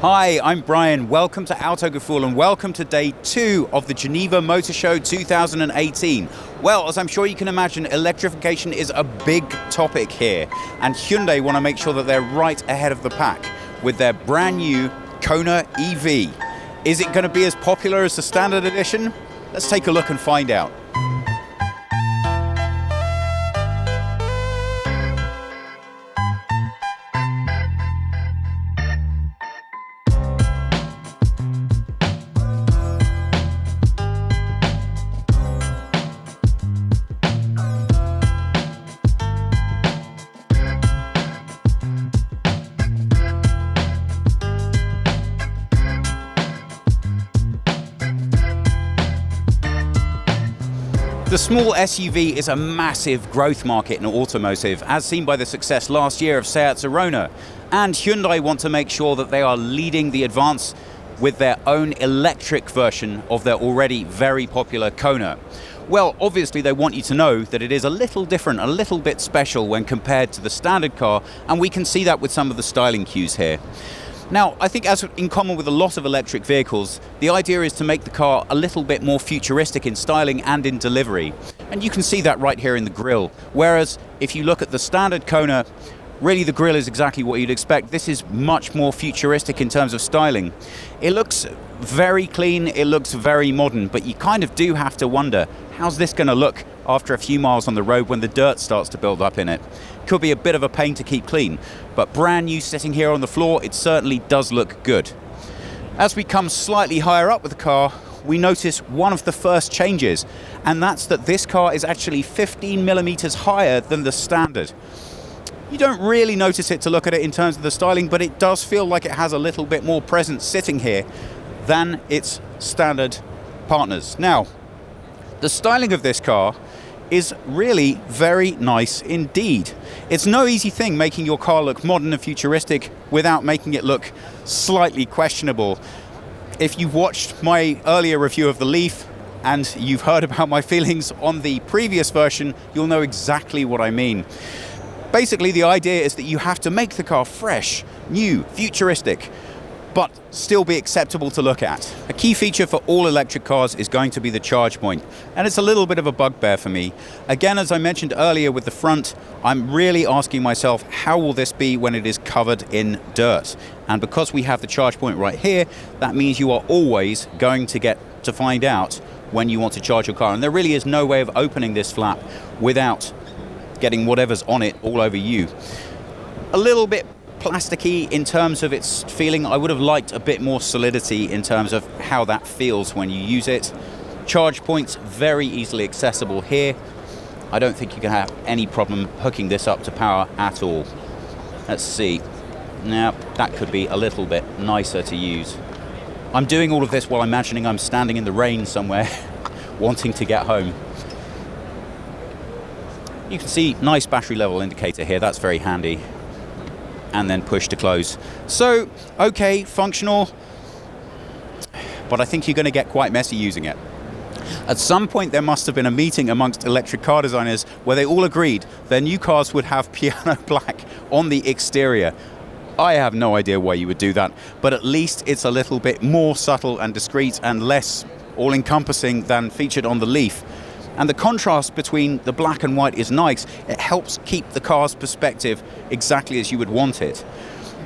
Hi, I'm Brian. Welcome to Autogefühl and welcome to day 2 of the Geneva Motor Show 2018. Well, as I'm sure you can imagine, electrification is a big topic here, and Hyundai want to make sure that they're right ahead of the pack with their brand new Kona EV. Is it going to be as popular as the standard edition? Let's take a look and find out. The small SUV is a massive growth market in automotive, as seen by the success last year of Seat Arona. And Hyundai want to make sure that they are leading the advance with their own electric version of their already very popular Kona. Well, obviously they want you to know that it is a little different, a little bit special when compared to the standard car, and we can see that with some of the styling cues here. Now, I think as in common with a lot of electric vehicles, the idea is to make the car a little bit more futuristic in styling and in delivery. And you can see that right here in the grille. Whereas if you look at the standard Kona, really the grille is exactly what you'd expect. This is much more futuristic in terms of styling. It looks very clean, it looks very modern, but you kind of do have to wonder, how's this going to look after a few miles on the road when the dirt starts to build up in it? Could be a bit of a pain to keep clean, but brand new sitting here on the floor, it certainly does look good. As we come slightly higher up with the car, we notice one of the first changes, and that's that this car is actually 15 millimeters higher than the standard. You don't really notice it to look at it in terms of the styling, but it does feel like it has a little bit more presence sitting here than its standard partners. Now, the styling of this car is really very nice indeed. It's no easy thing making your car look modern and futuristic without making it look slightly questionable. If you've watched my earlier review of the Leaf and you've heard about my feelings on the previous version, you'll know exactly what I mean. Basically, the idea is that you have to make the car fresh, new, futuristic, but still be acceptable to look at. A key feature for all electric cars is going to be the charge point, and it's a little bit of a bugbear for me. Again, as I mentioned earlier with the front, I'm really asking myself, how will this be when it is covered in dirt? And because we have the charge point right here, that means you are always going to get to find out when you want to charge your car. And there really is no way of opening this flap without getting whatever's on it all over you. A little bit plasticky in terms of its feeling. I would have liked a bit more solidity in terms of how that feels when you use it. Charge points very easily accessible here. I don't think you can have any problem hooking this up to power at all. Let's see. Now, that could be a little bit nicer to use. I'm doing all of this while imagining I'm standing in the rain somewhere wanting to get home. You can see nice battery level indicator here. That's very handy. And then push to close. So, okay, functional, but I think you're going to get quite messy using it. At some point there must have been a meeting amongst electric car designers where they all agreed their new cars would have piano black on the exterior. I have no idea why you would do that, but at least it's a little bit more subtle and discreet and less all-encompassing than featured on the Leaf. And the contrast between the black and white is nice. It helps keep the car's perspective exactly as you would want it.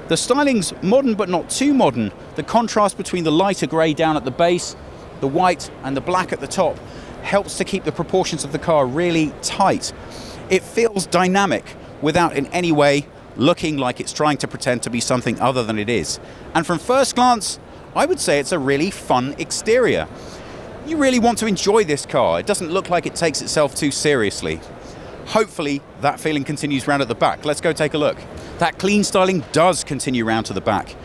The styling's modern but not too modern. The contrast between the lighter grey down at the base, the white and the black at the top helps to keep the proportions of the car really tight. It feels dynamic without in any way looking like it's trying to pretend to be something other than it is. And from first glance, I would say it's a really fun exterior. You really want to enjoy this car. It doesn't look like it takes itself too seriously. Hopefully that feeling continues round at the back. Let's go take a look. That clean styling does continue round to the back.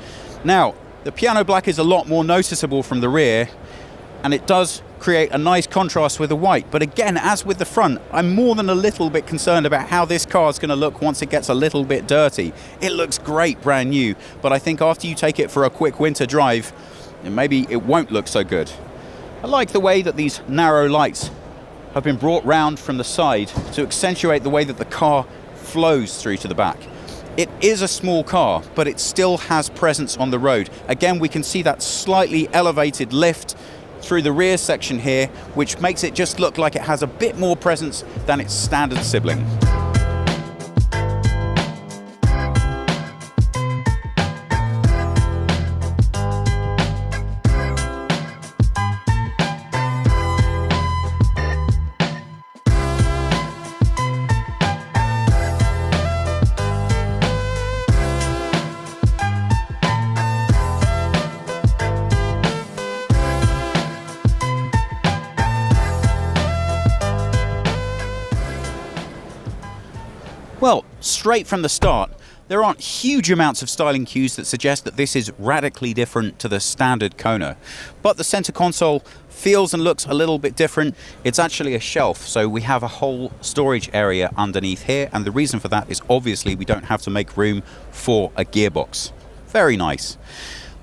Now, the piano black is a lot more noticeable from the rear, and it does create a nice contrast with the white. But again, as with the front, I'm more than a little bit concerned about how this car is going to look once it gets a little bit dirty. It looks great brand new, but I think after you take it for a quick winter drive, maybe it won't look so good. I like the way that these narrow lights have been brought round from the side to accentuate the way that the car flows through to the back. It is a small car, but it still has presence on the road. Again, we can see that slightly elevated lift through the rear section here, which makes it just look like it has a bit more presence than its standard sibling. Well, straight from the start, there aren't huge amounts of styling cues that suggest that this is radically different to the standard Kona. But the center console feels and looks a little bit different. It's actually a shelf, so we have a whole storage area underneath here, and the reason for that is obviously we don't have to make room for a gearbox. Very nice.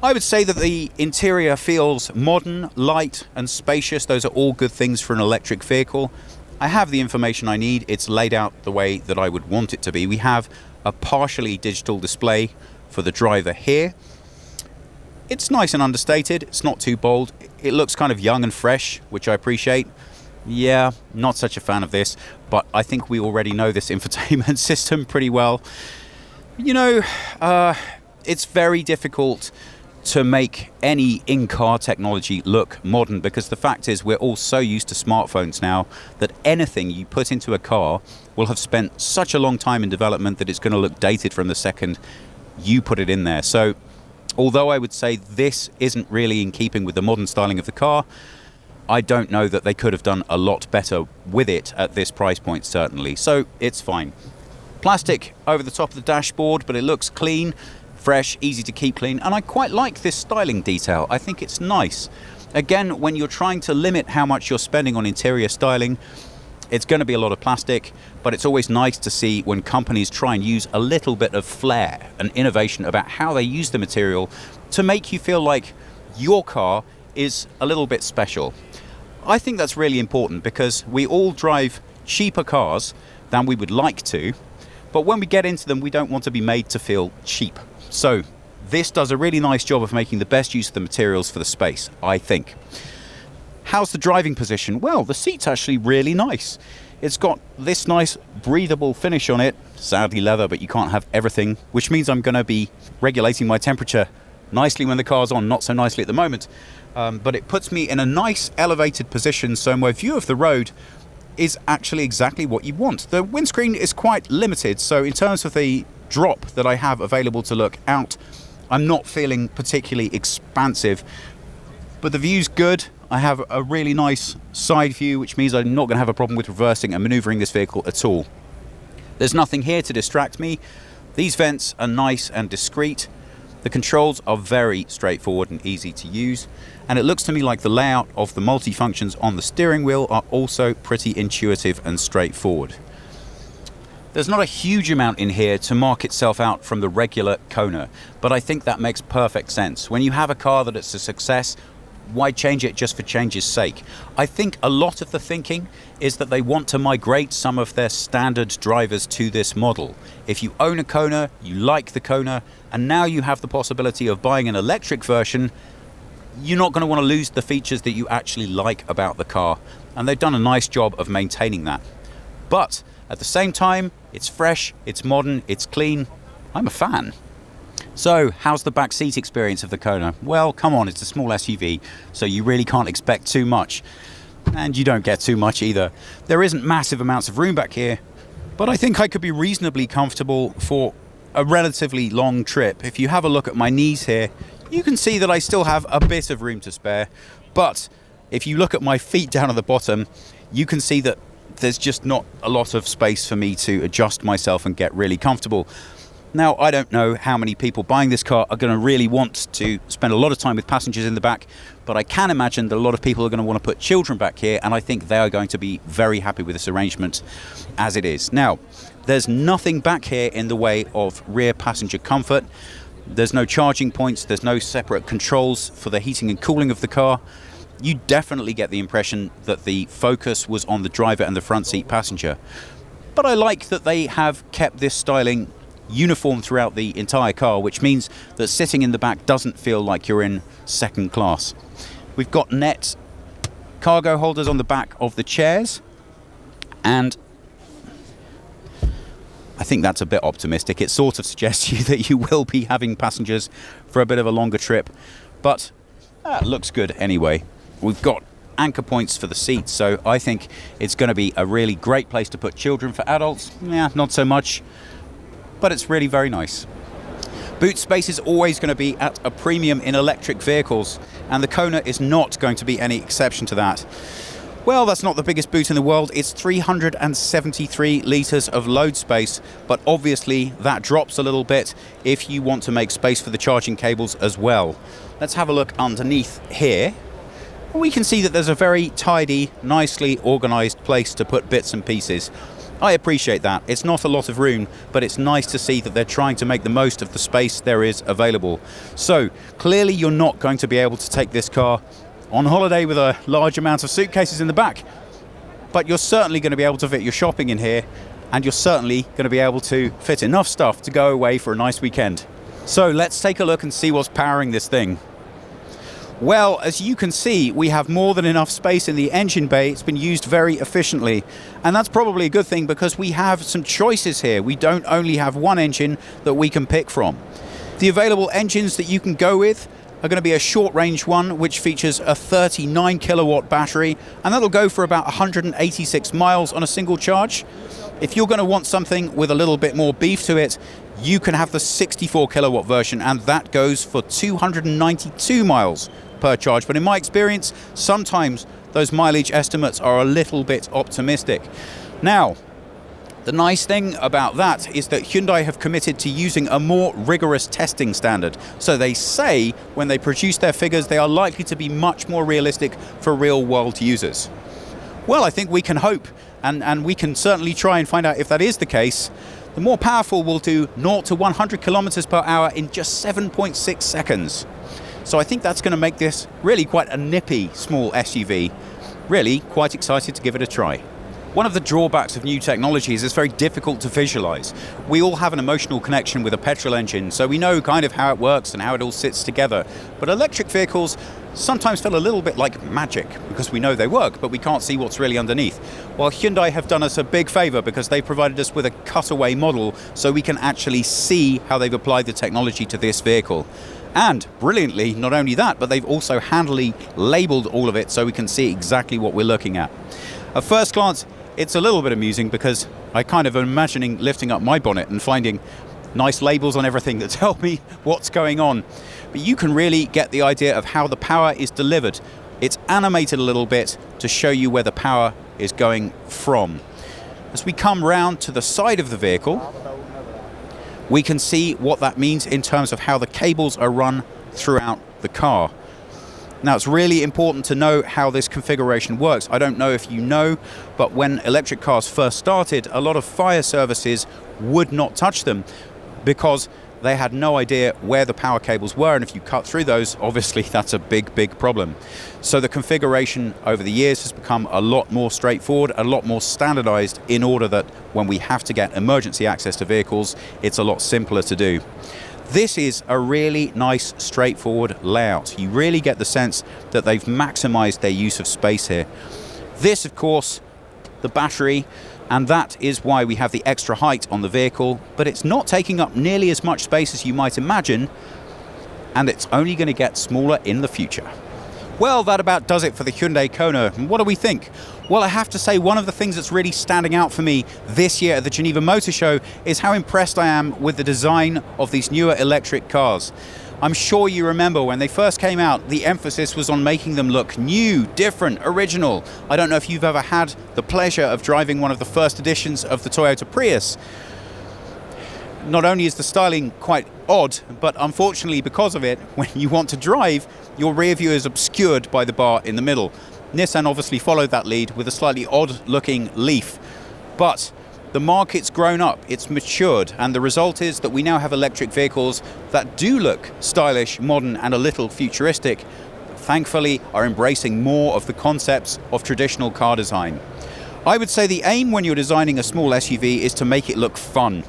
I would say that the interior feels modern, light, and spacious. Those are all good things for an electric vehicle. I have the information I need. It's laid out the way that I would want it to be. We have a partially digital display for the driver here. It's nice and understated. It's not too bold. It looks kind of young and fresh, which I appreciate. Yeah, not such a fan of this, but I think we already know this infotainment system pretty well. You know, it's very difficult to make any in-car technology look modern, because the fact is we're all so used to smartphones now that anything you put into a car will have spent such a long time in development that it's going to look dated from the second you put it in there. So although I would say this isn't really in keeping with the modern styling of the car, I don't know that they could have done a lot better with it at this price point, certainly. So it's fine. Plastic over the top of the dashboard, but it looks clean, fresh, easy to keep clean, and I quite like this styling detail. I think it's nice. Again, when you're trying to limit how much you're spending on interior styling, it's going to be a lot of plastic, but it's always nice to see when companies try and use a little bit of flair and innovation about how they use the material to make you feel like your car is a little bit special. I think that's really important, because we all drive cheaper cars than we would like to, but when we get into them, we don't want to be made to feel cheap. So this does a really nice job of making the best use of the materials for the space, I think. How's the driving position? Well, the seat's actually really nice. It's got this nice breathable finish on it, sadly leather, but you can't have everything, which means I'm going to be regulating my temperature nicely when the car's on, not so nicely at the moment. But it puts me in a nice elevated position, so my view of the road is actually exactly what you want. The windscreen is quite limited, so in terms of the drop that I have available to look out, I'm not feeling particularly expansive, but the view's good. I have a really nice side view, which means I'm not going to have a problem with reversing and maneuvering this vehicle at all. There's nothing here to distract me. These vents are nice and discreet. The controls are very straightforward and easy to use, and it looks to me like the layout of the multi-functions on the steering wheel are also pretty intuitive and straightforward. There's not a huge amount in here to mark itself out from the regular Kona, but I think that makes perfect sense. When you have a car that it's a success, why change it just for change's sake? I think a lot of the thinking is that they want to migrate some of their standard drivers to this model. If you own a Kona, you like the Kona, and now you have the possibility of buying an electric version, you're not going to want to lose the features that you actually like about the car, and they've done a nice job of maintaining that. But at the same time, it's fresh, it's modern, it's clean. I'm a fan. So, how's the back seat experience of the Kona? Well, come on, it's a small SUV, so you really can't expect too much. And you don't get too much either. There isn't massive amounts of room back here, but I think I could be reasonably comfortable for a relatively long trip. If you have a look at my knees here, you can see that I still have a bit of room to spare. But if you look at my feet down at the bottom, you can see that there's just not a lot of space for me to adjust myself and get really comfortable. Now, I don't know how many people buying this car are going to really want to spend a lot of time with passengers in the back, but I can imagine that a lot of people are going to want to put children back here, and I think they are going to be very happy with this arrangement as it is. Now, there's nothing back here in the way of rear passenger comfort. There's no charging points, there's no separate controls for the heating and cooling of the car. You definitely get the impression that the focus was on the driver and the front seat passenger. But I like that they have kept this styling uniform throughout the entire car, which means that sitting in the back doesn't feel like you're in second class. We've got net cargo holders on the back of the chairs, and I think that's a bit optimistic. It sort of suggests to you that you will be having passengers for a bit of a longer trip, but that looks good anyway. We've got anchor points for the seats, so I think it's going to be a really great place to put children. For adults, yeah, not so much, but it's really very nice. Boot space is always going to be at a premium in electric vehicles, and the Kona is not going to be any exception to that. Well, that's not the biggest boot in the world. It's 373 litres of load space, but obviously that drops a little bit if you want to make space for the charging cables as well. Let's have a look underneath here. We can see that there's a very tidy, nicely organised place to put bits and pieces. I appreciate that. It's not a lot of room, but it's nice to see that they're trying to make the most of the space there is available. So, clearly you're not going to be able to take this car on holiday with a large amount of suitcases in the back, but you're certainly going to be able to fit your shopping in here, and you're certainly going to be able to fit enough stuff to go away for a nice weekend. So let's take a look and see what's powering this thing. Well, as you can see, we have more than enough space in the engine bay. It's been used very efficiently, and that's probably a good thing because we have some choices here. We don't only have one engine that we can pick from. The available engines that you can go with are going to be a short range one which features a 39 kilowatt battery, and that'll go for about 186 miles on a single charge. If you're going to want something with a little bit more beef to it, you can have the 64 kilowatt version, and that goes for 292 miles per charge. But in my experience, sometimes those mileage estimates are a little bit optimistic. Now, the nice thing about that is that Hyundai have committed to using a more rigorous testing standard. So they say when they produce their figures, they are likely to be much more realistic for real-world users. Well, I think we can hope, and we can certainly try and find out if that is the case. The more powerful will do 0 to 100 kilometers per hour in just 7.6 seconds. So I think that's going to make this really quite a nippy small SUV. Really quite excited to give it a try. One of the drawbacks of new technology is it's very difficult to visualize. We all have an emotional connection with a petrol engine, so we know kind of how it works and how it all sits together. But electric vehicles sometimes feel a little bit like magic because we know they work, but we can't see what's really underneath. Well, Hyundai have done us a big favor because they provided us with a cutaway model so we can actually see how they've applied the technology to this vehicle. And brilliantly, not only that, but they've also handily labeled all of it so we can see exactly what we're looking at. At first glance, it's a little bit amusing because I kind of am imagining lifting up my bonnet and finding nice labels on everything that tell me what's going on. But you can really get the idea of how the power is delivered. It's animated a little bit to show you where the power is going from. As we come round to the side of the vehicle, we can see what that means in terms of how the cables are run throughout the car. Now, it's really important to know how this configuration works. I don't know if you know, but when electric cars first started, a lot of fire services would not touch them because they had no idea where the power cables were, and if you cut through those, obviously that's a big, big problem. So the configuration over the years has become a lot more straightforward, a lot more standardized in order that when we have to get emergency access to vehicles, it's a lot simpler to do. This is a really nice, straightforward layout. You really get the sense that they've maximized their use of space here. This, of course, the battery, and that is why we have the extra height on the vehicle, but it's not taking up nearly as much space as you might imagine, and it's only going to get smaller in the future. Well, that about does it for the Hyundai Kona. What do we think? Well, I have to say one of the things that's really standing out for me this year at the Geneva Motor Show is how impressed I am with the design of these newer electric cars. I'm sure you remember when they first came out, the emphasis was on making them look new, different, original. I don't know if you've ever had the pleasure of driving one of the first editions of the Toyota Prius. Not only is the styling quite odd, but unfortunately because of it, when you want to drive, your rear view is obscured by the bar in the middle. Nissan obviously followed that lead with a slightly odd looking Leaf, but the market's grown up, it's matured, and the result is that we now have electric vehicles that do look stylish, modern, and a little futuristic, but thankfully are embracing more of the concepts of traditional car design. I would say the aim when you're designing a small SUV is to make it look fun.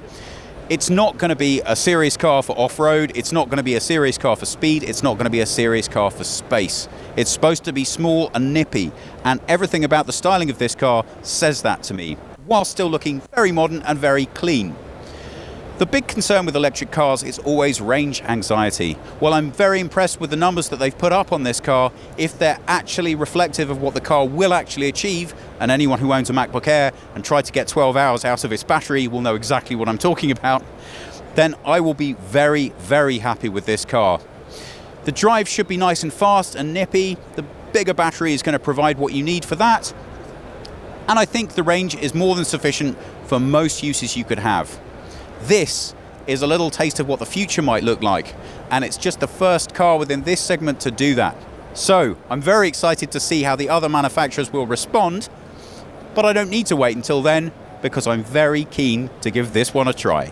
It's not going to be a serious car for off-road, it's not going to be a serious car for speed, it's not going to be a serious car for space. It's supposed to be small and nippy, and everything about the styling of this car says that to me, while still looking very modern and very clean. The big concern with electric cars is always range anxiety. While I'm very impressed with the numbers that they've put up on this car, if they're actually reflective of what the car will actually achieve, and anyone who owns a MacBook Air and tried to get 12 hours out of its battery will know exactly what I'm talking about, then I will be very, very happy with this car. The drive should be nice and fast and nippy. The bigger battery is going to provide what you need for that. And I think the range is more than sufficient for most uses you could have. This is a little taste of what the future might look like, and it's just the first car within this segment to do that. So I'm very excited to see how the other manufacturers will respond, but I don't need to wait until then because I'm very keen to give this one a try.